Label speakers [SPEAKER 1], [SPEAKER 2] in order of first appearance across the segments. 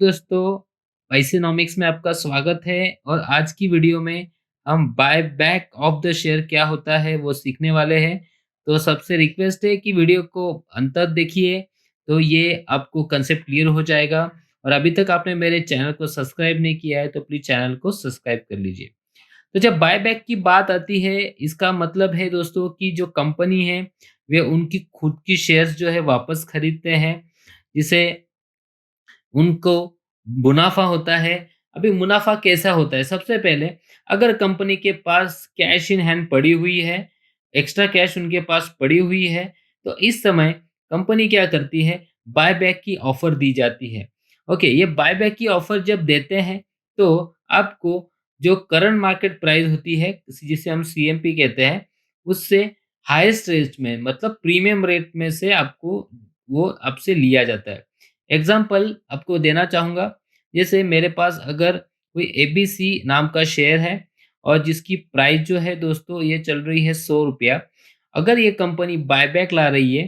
[SPEAKER 1] दोस्तों, पैसेनॉमिक्स में आपका स्वागत है और आज की वीडियो में हम buy back of the share क्या होता है वो सीखने वाले हैं। तो सबसे रिक्वेस्ट है कि वीडियो को अंत तक देखिए, तो ये आपको कंसेप्ट क्लियर हो जाएगा। और अभी तक आपने मेरे चैनल को सब्सक्राइब नहीं किया है तो प्लीज़ चैनल को सब्सक्राइब कर लीजिए। तो जब बाय बैक की बात आती है, इसका मतलब है दोस्तों कि जो कंपनी है वे उनकी खुद की शेयर्स जो है वापस खरीदते हैं, जिसे उनको मुनाफ़ा होता है। अभी मुनाफ़ा कैसा होता है? सबसे पहले अगर कंपनी के पास कैश इन हैंड पड़ी हुई है, एक्स्ट्रा कैश उनके पास पड़ी हुई है, तो इस समय कंपनी क्या करती है, बाय बैक की ऑफ़र दी जाती है। ओके, ये बाय बैक की ऑफ़र जब देते हैं, तो आपको जो करंट मार्केट प्राइस होती है, जिसे हम सीएमपी कहते हैं, उससे हाईएस्ट रेट में मतलब प्रीमियम रेट में से आपको वो आपसे लिया जाता है। एग्ज़ाम्पल आपको देना चाहूँगा, जैसे मेरे पास अगर कोई एबीसी नाम का शेयर है और जिसकी प्राइस जो है दोस्तों ये चल रही है ₹100। अगर ये कंपनी बायबैक ला रही है,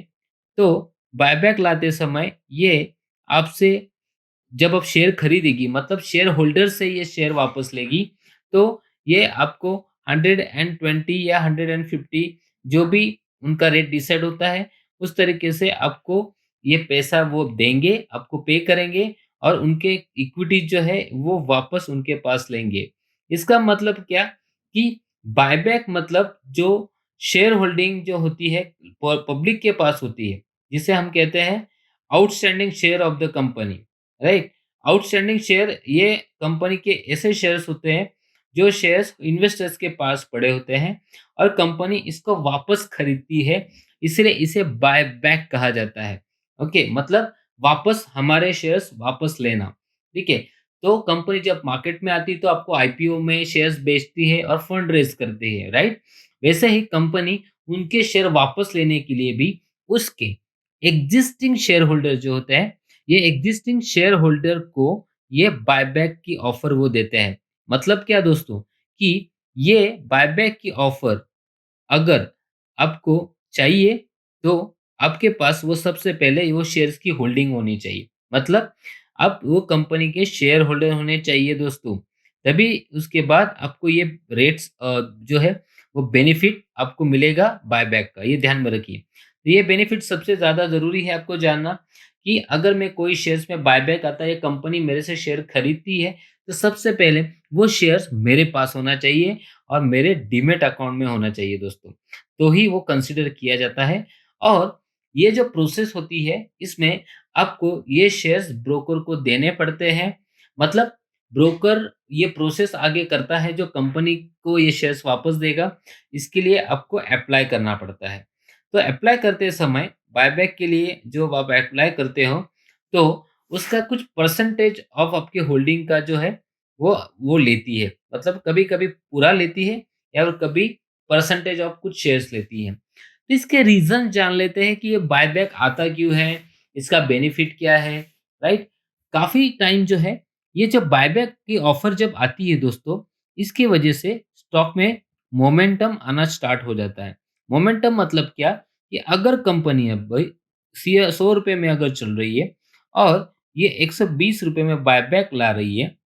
[SPEAKER 1] तो बायबैक लाते समय ये आपसे जब आप शेयर खरीदेगी मतलब शेयर होल्डर से ये शेयर वापस लेगी, तो ये आपको 120 या 150 जो भी उनका रेट डिसाइड होता है, उस तरीके से आपको ये पैसा वो देंगे, आपको पे करेंगे और उनके इक्विटी जो है वो वापस उनके पास लेंगे। इसका मतलब क्या कि बायबैक मतलब जो शेयर होल्डिंग जो होती है पब्लिक के पास होती है, जिसे हम कहते हैं outstanding share of the company, right? Outstanding share ये कंपनी के ऐसे शेयर्स होते हैं जो शेयर्स इन्वेस्टर्स के पास पड़े होते हैं और कंपनी इसको वापस खरीदती है, इसलिए इसे बाय बैक कहा जाता है। ओके, मतलब वापस हमारे शेयर्स वापस लेना। ठीक है, तो कंपनी जब मार्केट में आती है तो आपको आईपीओ में शेयर्स बेचती है और फंड रेज करती है, राइट? वैसे ही कंपनी उनके शेयर वापस लेने के लिए भी उसके एग्जिस्टिंग शेयर होल्डर जो होते हैं, ये एग्जिस्टिंग शेयर होल्डर को ये बायबैक की ऑफर वो देते हैं। मतलब क्या दोस्तों, कि ये बायबैक की ऑफर अगर आपको चाहिए, तो आपके पास वो सबसे पहले वो शेयर्स की होल्डिंग होनी चाहिए। मतलब आप वो कंपनी के शेयर होल्डर होने चाहिए दोस्तों। तभी उसके बाद आपको ये रेट्स जो है वो बेनिफिट आपको मिलेगा बायबैक का, ये ध्यान में रखिए। तो ये बेनिफिट सबसे ज़्यादा ज़रूरी है आपको जानना कि अगर मैं कोई शेयर्स में बायबैक आता है, या कंपनी मेरे से शेयर खरीदती है, तो सबसे पहले वो शेयर्स मेरे पास होना चाहिए और मेरे डीमैट अकाउंट में होना चाहिए दोस्तों, तो ही वो कंसीडर किया जाता है। और ये जो प्रोसेस होती है, इसमें आपको ये शेयर्स ब्रोकर को देने पड़ते हैं। मतलब ब्रोकर ये प्रोसेस आगे करता है, जो कंपनी को ये शेयर्स वापस देगा, इसके लिए आपको अप्लाई करना पड़ता है। तो अप्लाई करते समय बायबैक के लिए जो आप अप्लाई करते हो, तो उसका कुछ परसेंटेज ऑफ आपकी होल्डिंग का जो है वो लेती है। मतलब कभी-कभी पूरा लेती है या फिर कभी परसेंटेज ऑफ कुछ शेयर्स लेती है। तो इसके रीज़न जान लेते हैं कि ये बायबैक आता क्यों है? इसका बेनिफिट क्या है? राइट? काफ़ी टाइम जो है, ये जब बायबैक की ऑफ़र जब आती है दोस्तों, इसकी वजह से स्टॉक में मोमेंटम आना स्टार्ट हो जाता है। मोमेंटम मतलब क्या? कि अगर कंपनी अब भाई सिय ₹100 में अगर चल रही है और ये ₹120 में बायबैक ला रही है,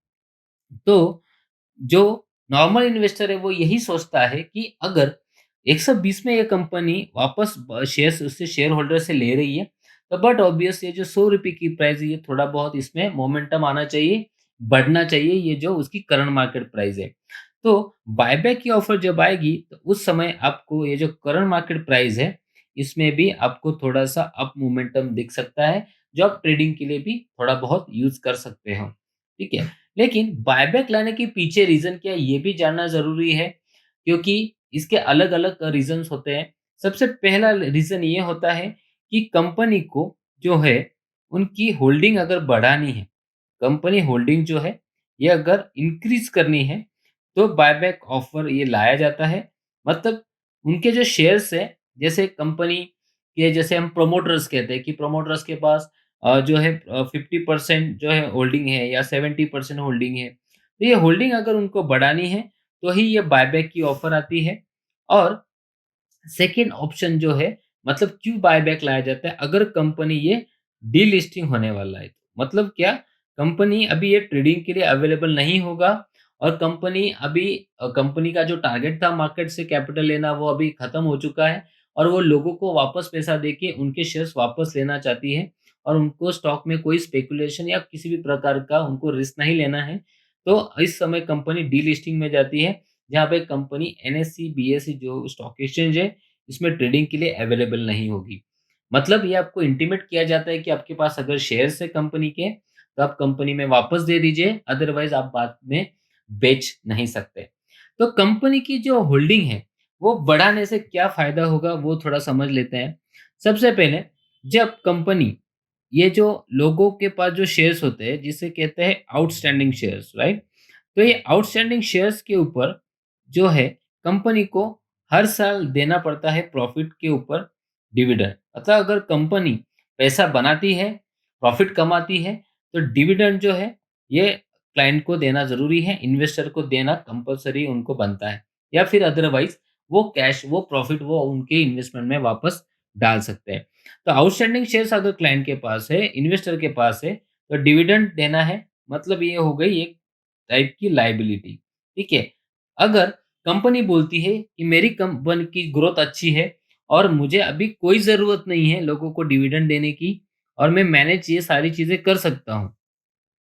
[SPEAKER 1] तो जो नॉर्मल इन्वेस्टर है वो यही सोचता है कि अगर 120 में ये कंपनी वापस शेयर्स उससे शेयर होल्डर से ले रही है, तो बट ऑब्वियस ये जो ₹100 की प्राइस है, ये थोड़ा बहुत इसमें मोमेंटम आना चाहिए, बढ़ना चाहिए, ये जो उसकी करंट मार्केट प्राइस है। तो बायबैक की ऑफर जब आएगी, तो उस समय आपको ये जो करंट मार्केट प्राइस है, इसमें भी आपको थोड़ा-सा अप मोमेंटम दिख सकता है, जो आप ट्रेडिंग के लिए भी थोड़ा बहुत यूज़ कर सकते हो। ठीक है? लेकिन बायबैक लाने के पीछे रीज़न क्या है, ये भी जानना ज़रूरी है, क्योंकि इसके अलग-अलग रीज़न्स होते हैं। सबसे पहला रीज़न ये होता है कि कंपनी को जो है, उनकी होल्डिंग अगर बढ़ानी है, कंपनी होल्डिंग जो है, ये अगर इंक्रीज़ करनी है, तो बायबैक ऑफ़र ये लाया जाता है। मतलब उनके जो शेयर्स हैं, जैसे कंपनी के जैसे हम प्रोमोटर्स कहते हैं कि प्रोमोटर्स के पास जो है 50% जो है होल्डिंग है या 70% होल्डिंग है। तो ये होल्डिंग अगर उनको बढ़ानी है, तो ही ये बायबैक की ऑफ़र आती है। और सेकंड ऑप्शन जो है, मतलब क्यों बायबैक लाया जाता है, अगर कंपनी ये डीलिस्टिंग होने वाला है तो। मतलब क्या? कंपनी अभी ये ट्रेडिंग के लिए अवेलेबल नहीं होगा और कंपनी का जो टारगेट था मार्केट से कैपिटल लेना वो अभी खत्म हो चुका है और वो लोगों को वापस पैसा देके उनके शेयर्स वापस लेना चाहती है और उनको स्टॉक में कोई स्पेकुलेशन या किसी भी प्रकार का उनको रिस्क नहीं लेना है। तो इस समय कंपनी डीलिस्टिंग में जाती है, जहाँ पे कंपनी एनएसई, बीएसई जो स्टॉक एक्सचेंज है, इसमें ट्रेडिंग के लिए अवेलेबल नहीं होगी। मतलब ये आपको इंटीमेट किया जाता है कि आपके पास अगर शेयर्स है कंपनी के, तो आप कंपनी में वापस दे दीजिए, अदरवाइज़ आप बाद में बेच नहीं सकते। तो कंपनी की जो होल्डिंग है, वो बढ़ाने से क्या फ़ायदा होगा, वो थोड़ा समझ लेते हैं। सबसे पहले जब कंपनी ये जो लोगों के पास जो शेयर्स होते हैं, जिसे कहते हैं आउटस्टैंडिंग शेयर्स, राइट? तो ये आउटस्टैंडिंग शेयर्स के ऊपर जो है कंपनी को हर साल देना पड़ता है प्रॉफिट के ऊपर डिविडेंड। मतलब अगर कंपनी पैसा बनाती है, प्रॉफिट कमाती है, तो डिविडेंड जो है ये क्लाइंट को देना ज़रूरी है, इन्वेस्टर को देना कंपल्सरी उनको बनता है। या फिर अदरवाइज़ वो कैश, वो प्रॉफिट वो उनके इन्वेस्टमेंट में वापस डाल सकते हैं। तो आउटस्टैंडिंग शेयर्स अगर क्लाइंट के पास है, इन्वेस्टर के पास है, तो डिविडेंड देना है, मतलब ये हो गई एक टाइप की लायबिलिटी, ठीक है? अगर कंपनी बोलती है कि मेरी कंपनी की ग्रोथ अच्छी है और मुझे अभी कोई ज़रूरत नहीं है लोगों को डिविडेंड देने की और मैं मैनेज ये सारी चीज़ें कर सकता हूँ।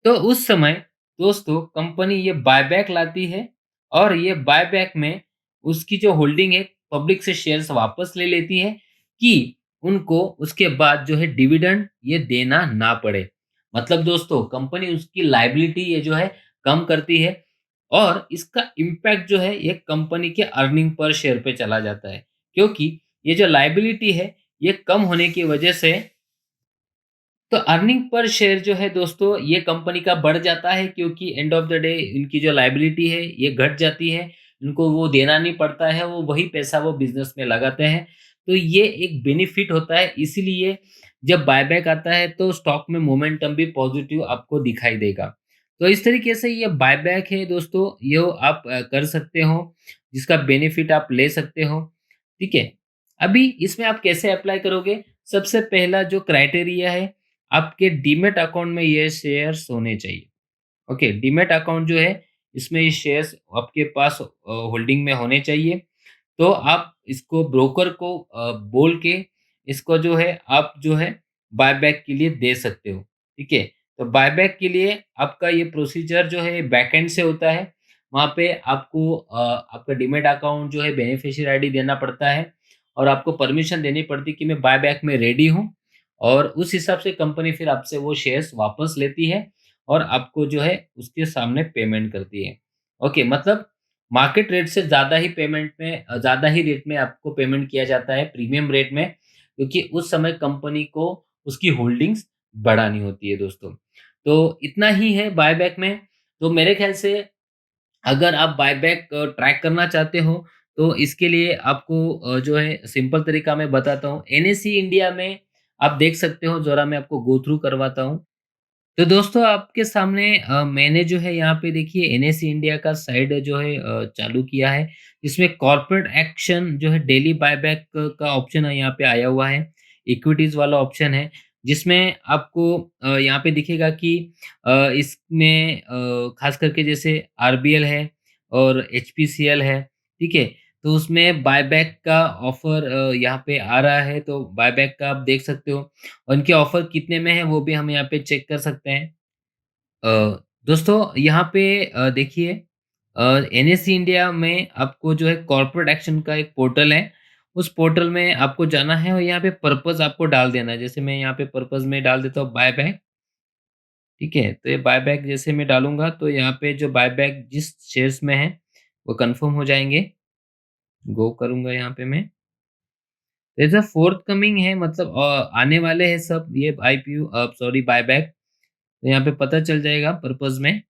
[SPEAKER 1] तो उस समय दोस्तों कंपनी ये बायबैक लाती है और ये बायबैक में उसकी जो होल्डिंग है पब्लिक से शेयर्स वापस ले लेती है कि उनको उसके बाद जो है डिविडेंड ये देना ना पड़े। मतलब दोस्तों कंपनी उसकी लायबिलिटी ये जो है कम करती है और इसका इम्पैक्ट जो है ये कंपनी के अर्निंग पर शेयर पे चला जाता है। क्योंकि ये जो लायबिलिटी है ये कम होने की वजह से तो अर्निंग पर शेयर जो है दोस्तों ये कंपनी का बढ़ जाता है, क्योंकि एंड ऑफ द डे इनकी जो लायबिलिटी है ये घट जाती है। इनको वो देना नहीं पड़ता है, वो वही पैसा वो बिज़नेस में लगाते हैं। तो ये एक बेनिफिट होता है, इसीलिए जब बायबैक आता है तो स्टॉक में मोमेंटम भी पॉजिटिव आपको दिखाई देगा। तो इस तरीके से ये बायबैक है दोस्तों, ये आप कर सकते हो, जिसका बेनिफिट आप ले सकते हो, ठीक है? अभी इसमें आप कैसे अप्लाई करोगे? सबसे पहला जो क्राइटेरिया है, आपके डीमैट अकाउंट में ये शेयर्स होने चाहिए। ओके, डीमैट अकाउंट जो है इसमें ये शेयर्स आपके पास होल्डिंग में होने चाहिए। तो आप इसको ब्रोकर को बोल के इसको जो है आप जो है बायबैक के लिए दे सकते हो, ठीक है? तो बायबैक के लिए आपका ये प्रोसीजर जो है बैकएंड से होता है। वहाँ पे आपको आपका डीमैट अकाउंट जो है बेनिफिशियरी आईडी देना पड़ता है और आपको परमिशन देनी पड़ती है कि मैं बायबैक में रेडी हूँ और उस हिसाब से कंपनी फिर आपसे वो शेयर्स वापस लेती है और आपको जो है उसके सामने पेमेंट करती है। ओके, मतलब मार्केट रेट से ज़्यादा ही ज़्यादा ही रेट में आपको पेमेंट किया जाता है, प्रीमियम रेट में, क्योंकि उस समय कंपनी को उसकी होल्डिंग्स बढ़ानी होती है दोस्तों। तो इतना ही है बायबैक में। तो मेरे ख़्याल से अगर आप बायबैक ट्रैक करना चाहते हो, तो इसके लिए आपको जो है सिंपल तरीका मैं बताता हूँ। एनएसई इंडिया में आप देख सकते हो, ज़रा मैं आपको गो थ्रू करवाता हूँ। तो दोस्तों आपके सामने मैंने जो है यहाँ पे देखिए एनएसई इंडिया का साइड जो है चालू किया है। इसमें कॉर्पोरेट एक्शन जो है डेली बायबैक का ऑप्शन है, यहाँ पे आया हुआ है। इक्विटीज़ वाला ऑप्शन है, जिसमें आपको यहाँ पे दिखेगा कि इसमें ख़ास करके जैसे आरबीएल है और एचपीसीएल है, ठीक है? तो उसमें बायबैक का ऑफ़र यहाँ पे आ रहा है, तो बायबैक का आप देख सकते हो। उनके ऑफ़र कितने में है वो भी हम यहाँ पे चेक कर सकते हैं। दोस्तों यहाँ पे देखिए एनएसई इंडिया में आपको जो है कॉर्पोरेट एक्शन का एक पोर्टल है, उस पोर्टल में आपको जाना है और यहाँ पे पर्पज़ आपको डाल देना है। जैसे मैं यहाँ पे पर्पज़ में डाल देता हूँ बायबैक, ठीक है? तो ये बायबैक जैसे मैं डालूँगा तो यहाँ पे जो बायबैक जिस शेयर्स में है, वो कन्फर्म हो जाएँगे। गो करूँगा यहाँ पे मैं। जैसे फ़ोर्थकमिंग है, मतलब आने वाले हैं सब ये आईपीओ सॉरी बायबैक। तो यहाँ पे पता चल जाएगा पर्पज़ में।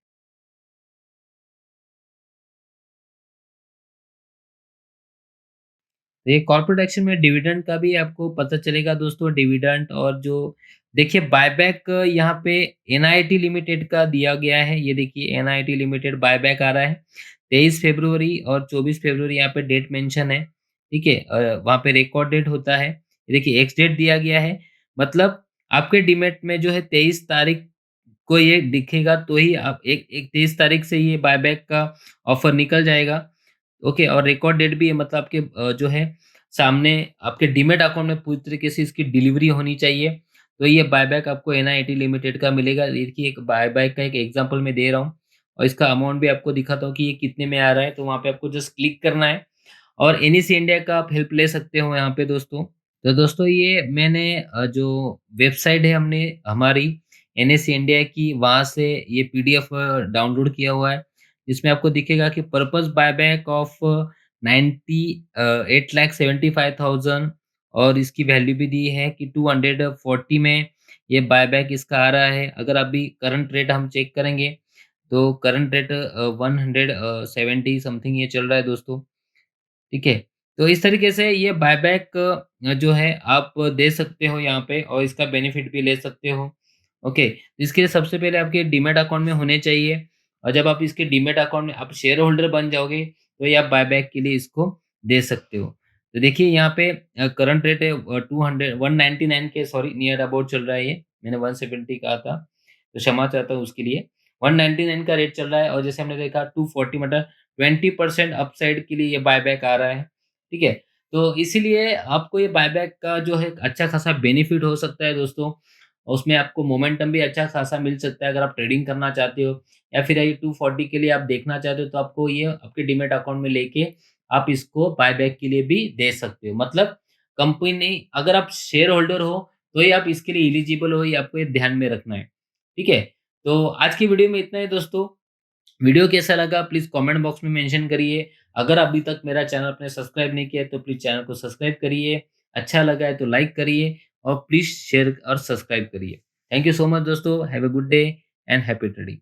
[SPEAKER 1] तो ये कॉर्पोरेट एक्शन में डिविडेंड का भी आपको पता चलेगा दोस्तों, डिविडेंड और जो देखिए बायबैक यहाँ पे एनआईटी लिमिटेड का दिया गया है। ये देखिए एनआईटी लिमिटेड बायबैक आ रहा है 23 फरवरी और 24 फरवरी, यहाँ पे डेट मेंशन है, ठीक है? वहाँ पे रिकॉर्ड डेट होता है। ये देखिए एक्स डेट दिया गया है, मतलब आपके डीमैट में जो है 23 तारीख आपको ये दिखेगा तो ही आप एक एक 23 तारीख से ये बायबैक का ऑफ़र निकल जाएगा। ओके और रिकॉर्ड डेट भी है मतलब आपके जो है सामने आपके डीमैट अकाउंट में पूरी तरीके से इसकी डिलीवरी होनी चाहिए। तो ये बायबैक आपको एनआईटी लिमिटेड का मिलेगा। देखिए एक बायबैक का एक एग्ज़ाम्पल मैं दे रहा हूँ और इसका अमाउंट भी आपको दिखाता हूँ कि ये कितने में आ रहा है। तो वहाँ पे आपको जस्ट क्लिक करना है और एनईसी इंडिया का आप हेल्प ले सकते हो यहाँ पे दोस्तों। तो दोस्तों ये मैंने जो वेबसाइट है हमने हमारी एनएससी इंडिया की वहाँ से ये पीडीएफ डाउनलोड किया हुआ है। इसमें आपको दिखेगा कि पर्पस बायबैक ऑफ 90 8,75,000 और इसकी वैल्यू भी दी है कि 240 में ये बायबैक इसका आ रहा है। अगर अभी करंट रेट हम चेक करेंगे तो करंट रेट 170 समथिंग ये चल रहा है दोस्तों। ठीक है? तो इस तरीके से ये बायबैक जो है आप दे सकते हो यहाँ पे और इसका बेनिफिट भी ले सकते हो। ओके, इसके लिए सबसे पहले आपके डीमैट अकाउंट में होने चाहिए और जब आप इसके डीमैट अकाउंट में आप शेयर होल्डर बन जाओगे, तो ये आप बायबैक के लिए इसको दे सकते हो। तो देखिए यहाँ पे करंट रेट है 200 199 के सॉरी नियर अबाउट चल रहा है ये। मैंने 170 कहा था, तो क्षमा चाहता हूँ उसके लिए। 199 का रेट चल रहा है और जैसे हमने देखा 240 मतलब 20% अपसाइड के लिए ये बायबैक आ रहा है, ठीक है? तो इसीलिए आपको ये बायबैक का जो है अच्छा खासा बेनिफिट हो सकता है दोस्तों। उसमें आपको मोमेंटम भी अच्छा खासा मिल सकता है अगर आप ट्रेडिंग करना चाहते हो या फिर ये 240 के लिए आप देखना चाहते हो तो आपको ये आपके डीमैट अकाउंट में लेके आप इसको बायबैक के लिए भी दे सकते हो। मतलब कंपनी अगर आप शेयर होल्डर हो, तो ही आप इसके लिए एलिजिबल हो, ये आपको ये ध्यान में रखना है, ठीक है? तो आज की वीडियो में इतना ही दोस्तों। वीडियो कैसा लगा प्लीज़ कमेंट बॉक्स में मेंशन करिए। अगर अभी तक मेरा चैनल आपने सब्सक्राइब नहीं किया है तो प्लीज़ चैनल को सब्सक्राइब करिए। अच्छा लगा है तो लाइक करिए और प्लीज़ शेयर और सब्सक्राइब करिए। थैंक यू सो मच दोस्तों। Have a good day and happy trading.